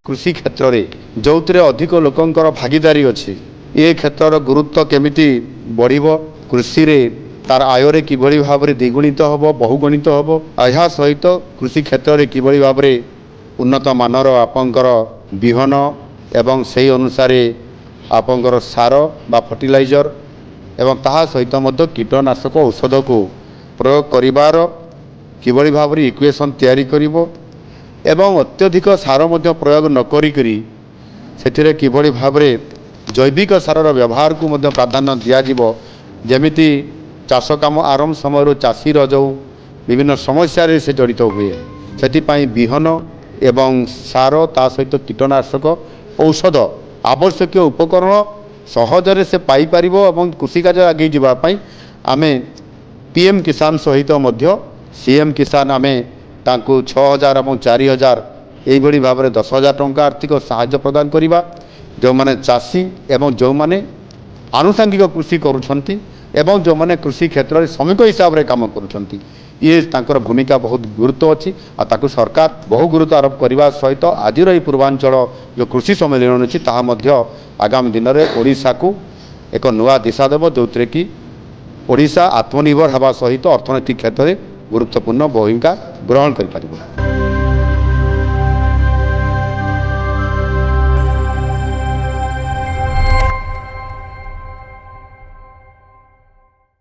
कृषि क्षेत्र में जो अधिक लोकंर भागीदारी अच्छी ये क्षेत्र गुरुत्व केमिति बढ़िबो कृषि रे तार आय किभली भाव में द्विगुणित हम बहुगुणित हम यह सहित कृषि क्षेत्र में किभली भाव में उन्नत मानर आपंकर विहन एवं से अनुसार आपंकर सार बा फर्टिलाइजर एवं ताहा सहित मध्य कीटनाशक औषध को प्रयोग करिवार किभली भाव में इक्वेशन तैयारी करिवो एवं अत्यधिक सार मध्य प्रयोग न करी सेथिरे किभली भाव में जैविक सारर व्यवहार को मध्य प्राधान्य दियाजिवो जेमिति चाष काम आरंभ समय चाषीर जो विभिन्न समस्या से जड़ित हुए से विहन एवं सार ता सहित कीटनाशक औषध आवश्यक उपकरण सहजरे से पाई परिबो एवं कृषि कार्य आगे जावाई आमे पीएम किसान सहित मध्य सीएम किसान आमे तांकु 6000 और 4000 यही भाव में 10,000 टंका आर्थिक साहाय्य प्रदान करवा जो माने चाषी एवं जो माने आनुषंगिक कृषि करुछंती एवं जो माने कृषि क्षेत्र में श्रमिक हिसाब से काम करुछंती ये तांकर भूमिका बहुत गुरुत्व अच्छी आ ताकु सरकार बहु गुरुत्व आरोप करने सहित आज पूर्वांचल जो कृषि सम्मेलन अच्छी ताहा मध्य आगामी दिन में ओडिशा को एक नुआ दिशा देव जो कि ओडिशा आत्मनिर्भर हवा सहित अर्थनैतिक क्षेत्र में गुरुत्वपूर्ण भूमिका ग्रहण कर।